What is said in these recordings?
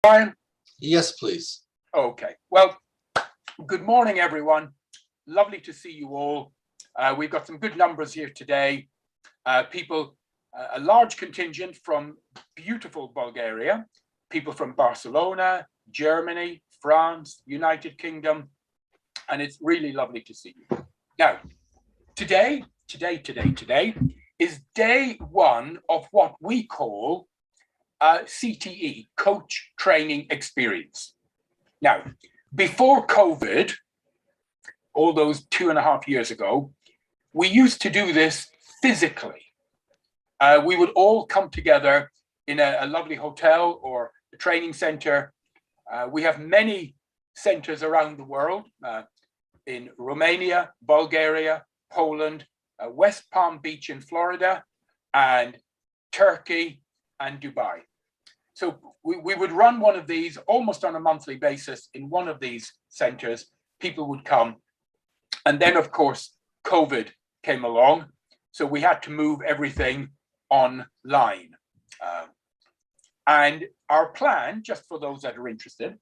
Brian? Yes, please. Okay. Well, good morning, everyone. Lovely to see you all. We've got some good numbers here today. A large contingent from beautiful Bulgaria, people from Barcelona, Germany, France, United Kingdom, and it's really lovely to see you. Now, today is day one of what we call CTE, Coach Training Experience. Now, before COVID, all those 2.5 years ago, we used to do this physically. We would all come together in a lovely hotel or a training center. We have many centers around the world, in Romania, Bulgaria, Poland, West Palm Beach in Florida, and Turkey and Dubai. So we would run one of these almost on a monthly basis in one of these centers. People would come. And then, of course, COVID came along. So we had to move everything online. And our plan, just for those that are interested,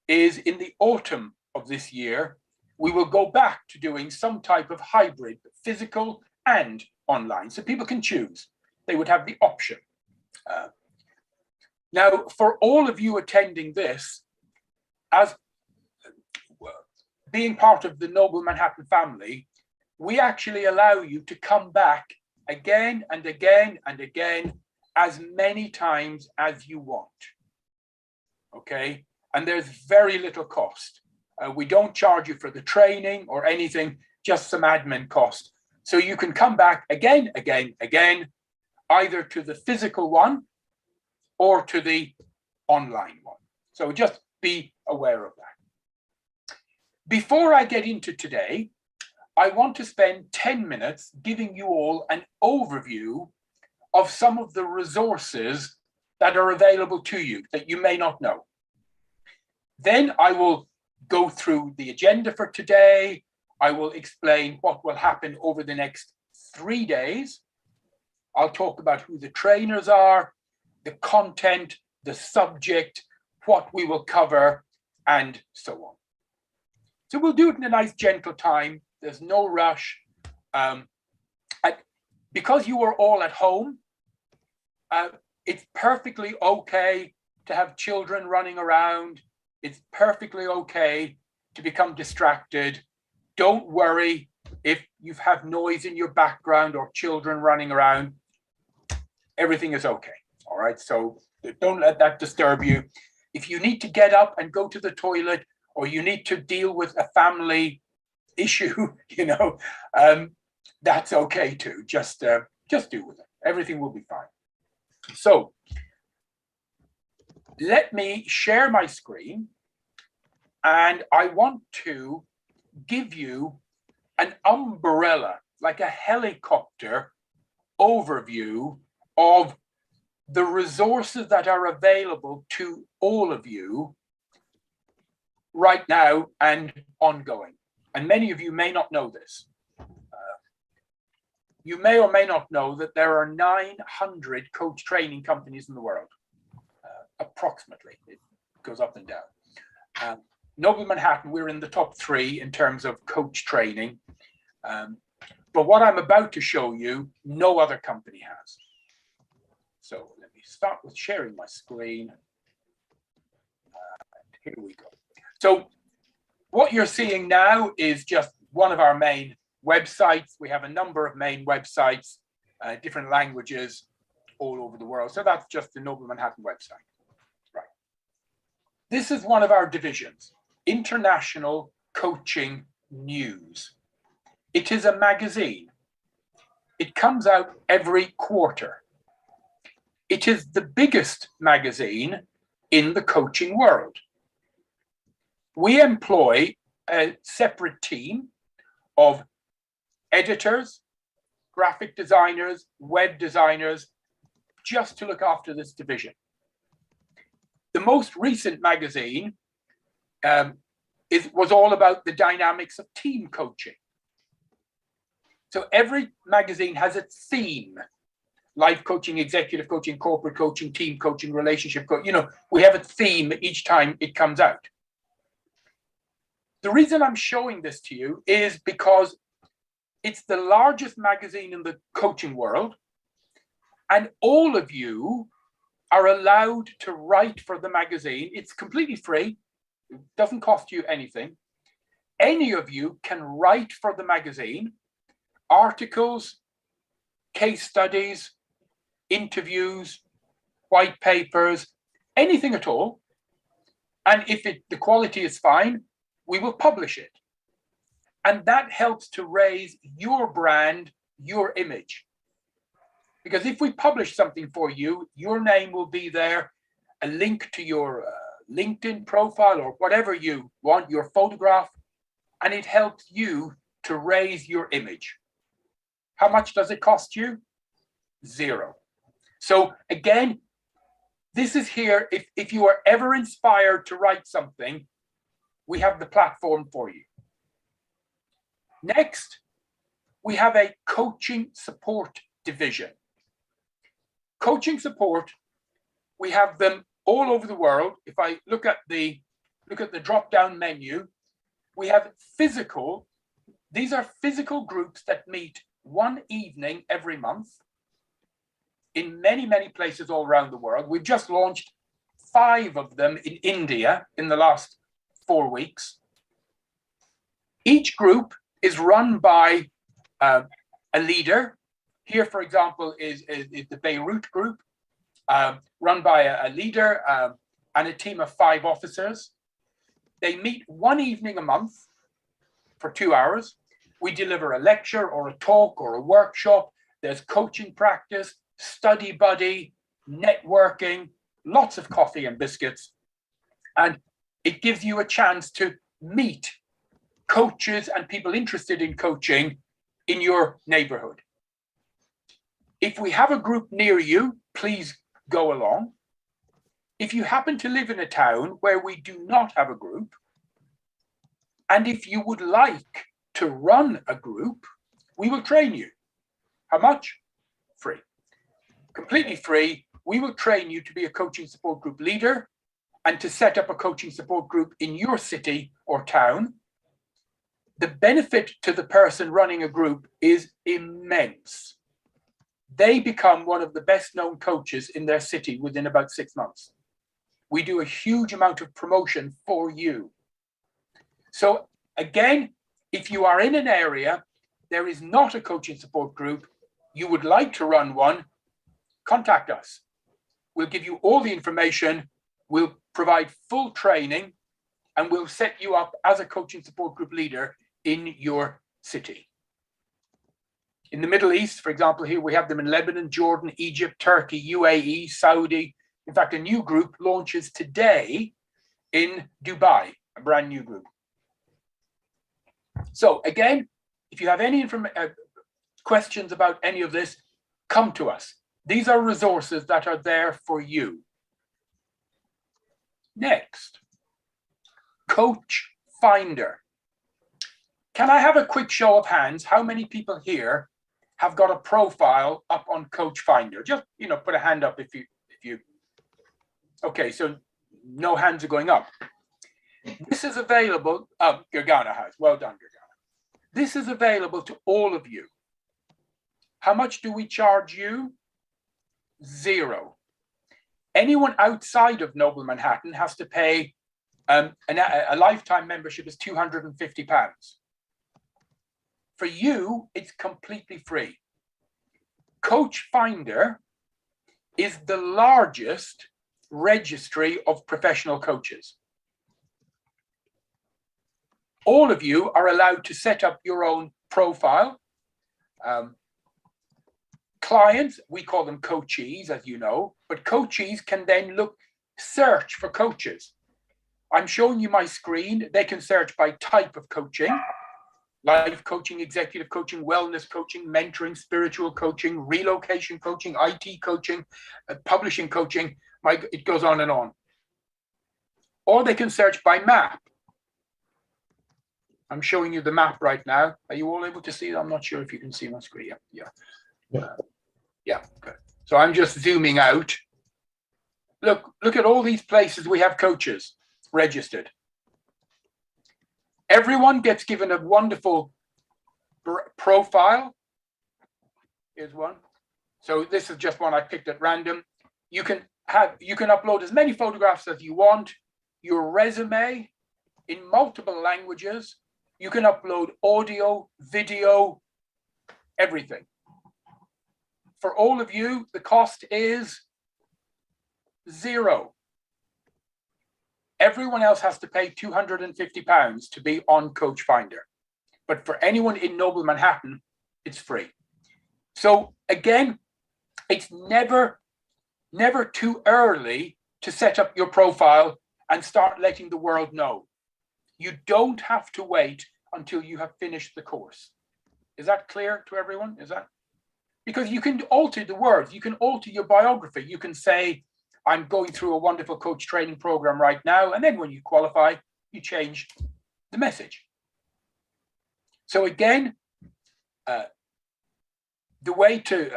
is in the autumn of this year, we will go back to doing some type of hybrid, physical and online. So people can choose. They would have the option. Now, for all of you attending this, as being part of the Noble Manhattan family, we actually allow you to come back again and again and again, as many times as you want. Okay, and there's very little cost. We don't charge you for the training or anything, just some admin cost. So you can come back again, either to the physical one or to the online one. So just be aware of that. Before I get into today, I want to spend 10 minutes giving you all an overview of some of the resources that are available to you that you may not know. Then I will go through the agenda for today. I will explain what will happen over the next 3 days. I'll talk about who the trainers are, the content, the subject, what we will cover, and so on. So we'll do it in a nice, gentle time. There's no rush. Because you are all at home, it's perfectly okay to have children running around. It's perfectly okay to become distracted. Don't worry if you have noise in your background or children running around. Everything is okay. All right, so don't let that disturb you. If you need to get up and go to the toilet, or you need to deal with a family issue, that's okay too. Just deal with it. Everything will be fine. So let me share my screen, and I want to give you an umbrella, like a helicopter overview of the resources that are available to all of you right now and ongoing. And many of you may not know this. You may or may not know that there are 900 coach training companies in the world, approximately. It goes up and down. Noble Manhattan, we're in the top 3 in terms of coach training. But what I'm about to show you, no other company has. So let me start with sharing my screen. Here we go. So what you're seeing now is just one of our main websites. We have a number of main websites, different languages all over the world. So that's just the Noble Manhattan website. Right. This is one of our divisions, International Coaching News. It is a magazine. It comes out every quarter. It is the biggest magazine in the coaching world. We employ a separate team of editors, graphic designers, web designers, just to look after this division. The most recent magazine was all about the dynamics of team coaching. So every magazine has its theme. life coaching, executive coaching, corporate coaching, team coaching, relationship coaching. You know, we have a theme each time it comes out. The reason I'm showing this to you is because it's the largest magazine in the coaching world, and all of you are allowed to write for the magazine. It's completely free. It doesn't cost you anything. Any of you can write for the magazine, articles, case studies, interviews, white papers, anything at all. And if the quality is fine, we will publish it. And that helps to raise your brand, your image. Because if we publish something for you, your name will be there, a link to your LinkedIn profile or whatever you want, your photograph, and it helps you to raise your image. How much does it cost you? Zero. So again, this is here. If you are ever inspired to write something, we have the platform for you. Next, we have a coaching support division. Coaching support, we have them all over the world. If I look at the drop-down menu, we have physical. These are physical groups that meet one evening every month in many, many places all around the world. We've just launched 5 of them in India in the last 4 weeks. Each group is run by a leader. Here, for example, is the Beirut group, run by a leader and a team of 5 officers. They meet one evening a month for 2 hours. We deliver a lecture or a talk or a workshop. There's coaching practice, study buddy, networking, lots of coffee and biscuits. And it gives you a chance to meet coaches and people interested in coaching in your neighborhood. If we have a group near you, please go along. If you happen to live in a town where we do not have a group, and if you would like to run a group, we will train you. How much? Free. Completely free. We will train you to be a coaching support group leader and to set up a coaching support group in your city or town. The benefit to the person running a group is immense. They become one of the best known coaches in their city within about 6 months. We do a huge amount of promotion for you. So again, if you are in an area, there is not a coaching support group, you would like to run one, contact us. We'll give you all the information, we'll provide full training, and we'll set you up as a coaching support group leader in your city. In the Middle East, for example, here we have them in Lebanon, Jordan, Egypt, Turkey, UAE, Saudi. In fact, a new group launches today in Dubai, a brand new group. So again, if you have any questions about any of this, come to us. These are resources that are there for you. Next, Coach Finder. Can I have a quick show of hands? How many people here have got a profile up on Coach Finder? Just, put a hand up if you. Okay, so no hands are going up. This is available. Gergana has. Well done, Gergana. This is available to all of you. How much do we charge you? 0. Anyone outside of Noble Manhattan has to pay a lifetime membership is £250. For you, it's completely free. Coach Finder is the largest registry of professional coaches. All of you are allowed to set up your own profile. Clients, we call them coachees, as you know, but coachees can then search for coaches. I'm showing you my screen. They can search by type of coaching: life coaching, executive coaching, wellness coaching, mentoring, spiritual coaching, relocation coaching, IT coaching, publishing coaching. It goes on and on. Or they can search by map. I'm showing you the map right now. Are you all able to see it? I'm not sure if you can see my screen. Yeah. Yeah, good. So I'm just zooming out. Look at all these places we have coaches registered. Everyone gets given a wonderful profile. Here's one. So this is just one I picked at random. You can upload as many photographs as you want, your resume in multiple languages. You can upload audio, video, everything. For all of you, the cost is $0. Everyone else has to pay £250 to be on Coach Finder. But for anyone in Noble Manhattan, it's free. So again, it's never too early to set up your profile and start letting the world know. You don't have to wait until you have finished the course. Is that clear to everyone? Is that? Because you can alter the words, you can alter your biography. You can say, I'm going through a wonderful coach training program right now. And then when you qualify, you change the message. So again, the way to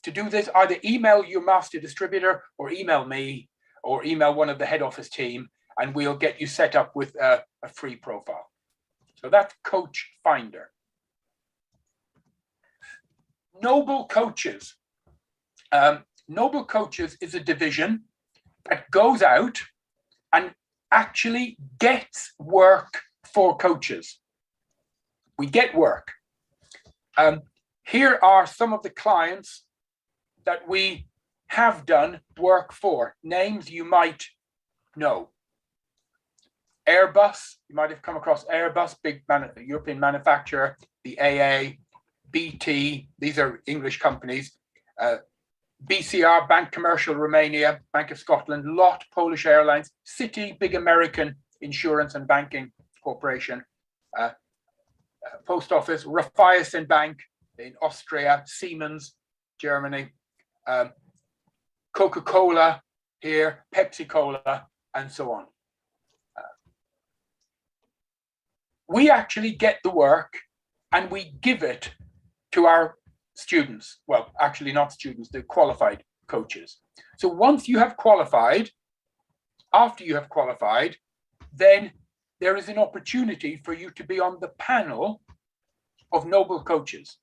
do this, either email your master distributor or email me or email one of the head office team, and we'll get you set up with a free profile. So that's Coach Finder. Noble Coaches. Noble Coaches is a division that goes out and actually gets work for coaches. We get work. Here are some of the clients that we have done work for. Names you might know. Airbus, you might have come across Airbus, big European manufacturer, the AA, BT, these are English companies, BCR, Bank Commercial Romania, Bank of Scotland, LOT, Polish Airlines, Citi, big American insurance and banking corporation, Post Office, Raiffeisen Bank in Austria, Siemens, Germany, Coca-Cola here, Pepsi-Cola, and so on. We actually get the work and we give it to our students. Well, actually not students, the qualified coaches. So once you have qualified, after you have qualified, then there is an opportunity for you to be on the panel of Noble Coaches.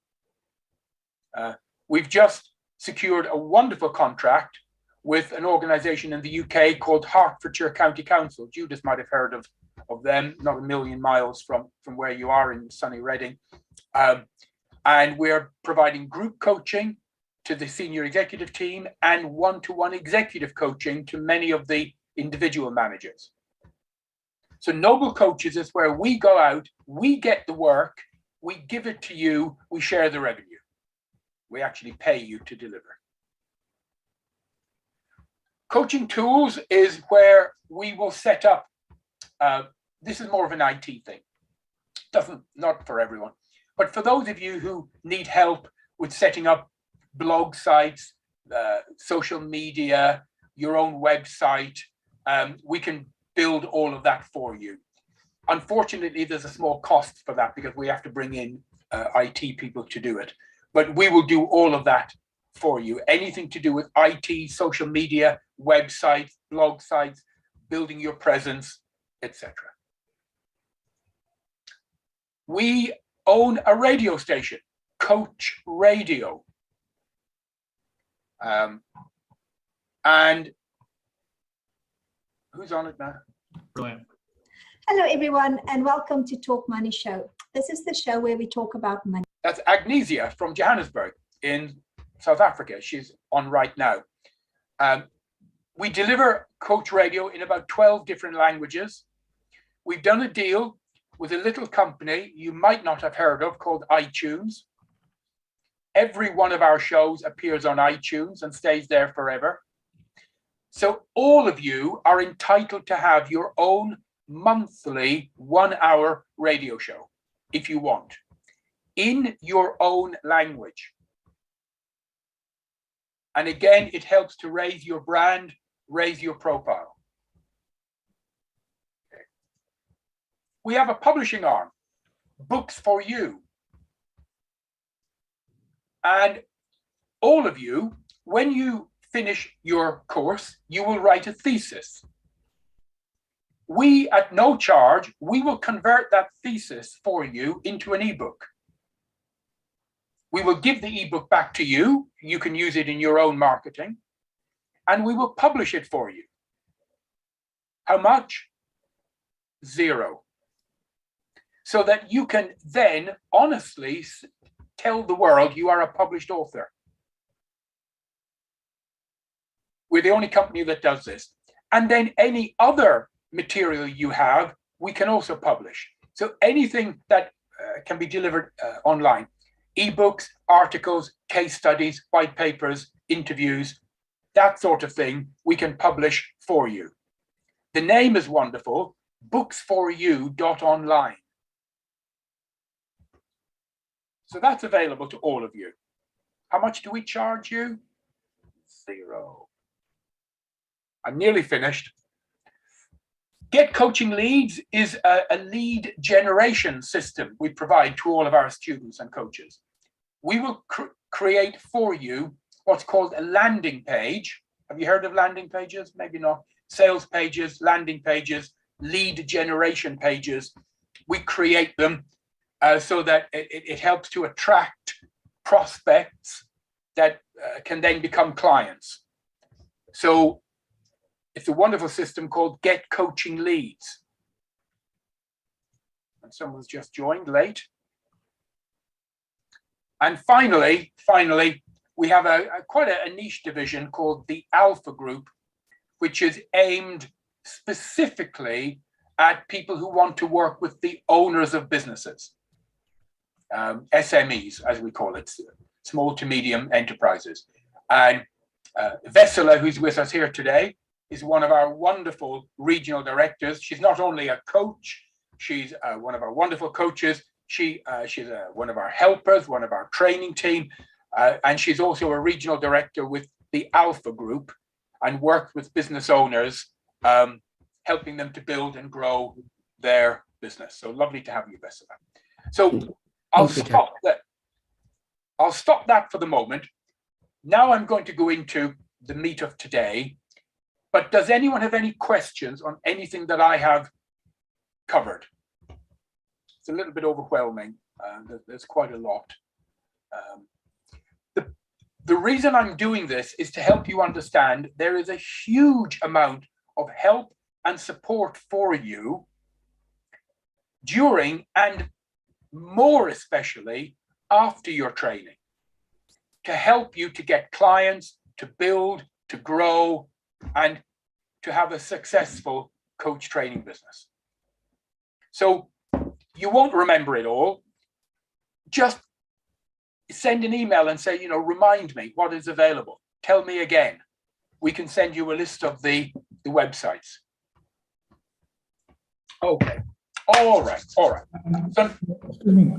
We've just secured a wonderful contract with an organization in the UK called Hertfordshire County Council. Judith might have heard of them, not a million miles from where you are in sunny Reading. And we're providing group coaching to the senior executive team and one-to-one executive coaching to many of the individual managers. So Noble Coaches is where we go out, we get the work, we give it to you, we share the revenue. We actually pay you to deliver. Coaching Tools is where we will set up, this is more of an IT thing, not for everyone, but for those of you who need help with setting up blog sites, social media, your own website, we can build all of that for you. Unfortunately, there's a small cost for that because we have to bring in IT people to do it. But we will do all of that for you. Anything to do with IT, social media, websites, blog sites, building your presence, etc. We own a radio station, Coach Radio. And who's on it now? Brilliant. Hello, everyone, and welcome to Talk Money Show. This is the show where we talk about money. That's Agnesia from Johannesburg in South Africa. She's on right now. We deliver Coach Radio in about 12 different languages. We've done a deal with a little company you might not have heard of called iTunes. Every one of our shows appears on iTunes and stays there forever. So all of you are entitled to have your own monthly 1-hour radio show, if you want, in your own language. And again, it helps to raise your brand, raise your profile. Okay. We have a publishing arm, Books for You. And all of you when you finish your course, you will write a thesis. We, at no charge, we will convert that thesis for you into an ebook. We will give the ebook back to you. You can use it in your own marketing, and we will publish it for you. How much? 0. So that you can then honestly tell the world you are a published author. We're the only company that does this. And then any other material you have, we can also publish. So anything that can be delivered online, ebooks, articles, case studies, white papers, interviews, that sort of thing, we can publish for you. The name is wonderful, booksforyou.online. So that's available to all of you. How much do we charge you? 0. I'm nearly finished. Get Coaching Leads is a lead generation system we provide to all of our students and coaches. We will create for you what's called a landing page. Have you heard of landing pages? Maybe not. Sales pages, landing pages, lead generation pages. We create them so that it helps to attract prospects that can then become clients. So it's a wonderful system called Get Coaching Leads. And someone's just joined late. And finally, we have quite a niche division called the Alpha Group, which is aimed specifically at people who want to work with the owners of businesses, SMEs, as we call it, small to medium enterprises. And Vesela, who's with us here today, is one of our wonderful regional directors. She's not only a coach, she's one of our wonderful coaches. She's one of our helpers, one of our training team, and she's also a regional director with the Alpha Group and worked with business owners, helping them to build and grow their business. So lovely to have you, Vesela. So I'll stop that for the moment. Now I'm going to go into the meat of today. But does anyone have any questions on anything that I have covered? It's a little bit overwhelming. There's quite a lot. The reason I'm doing this is to help you understand there is a huge amount of help and support for you during and more especially after your training, to help you to get clients, to build, to grow, and to have a successful coach training business. So you won't remember it all. Just send an email and say, remind me what is available. Tell me again. We can send you a list of the websites. Okay. All right. So, excuse me.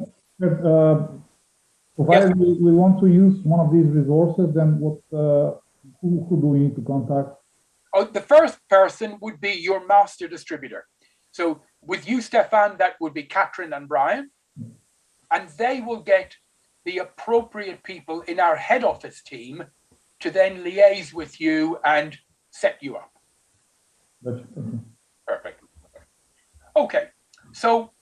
Provided yes. we want to use one of these resources, then who do we need to contact? Oh, the first person would be your master distributor. So with you, Stefan, that would be Catherine and Brian, and they will get the appropriate people in our head office team to then liaise with you and set you up. Gotcha. Perfect. Okay, so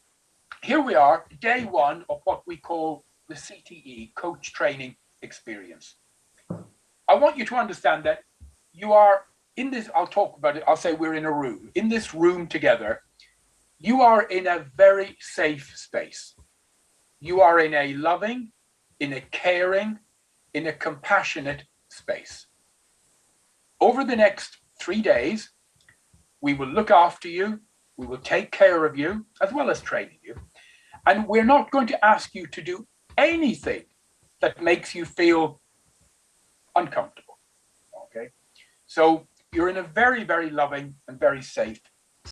here we are, day one of what we call the CTE, Coach Training Experience. I want you to understand that you are in this, I'll talk about it, I'll say we're in a room. In this room together, you are in a very safe space. You are in a loving, in a caring, in a compassionate space. Over the next 3 days, we will look after you, we will take care of you, as well as training you. And we're not going to ask you to do anything that makes you feel uncomfortable, okay? So you're in a very, very loving and very safe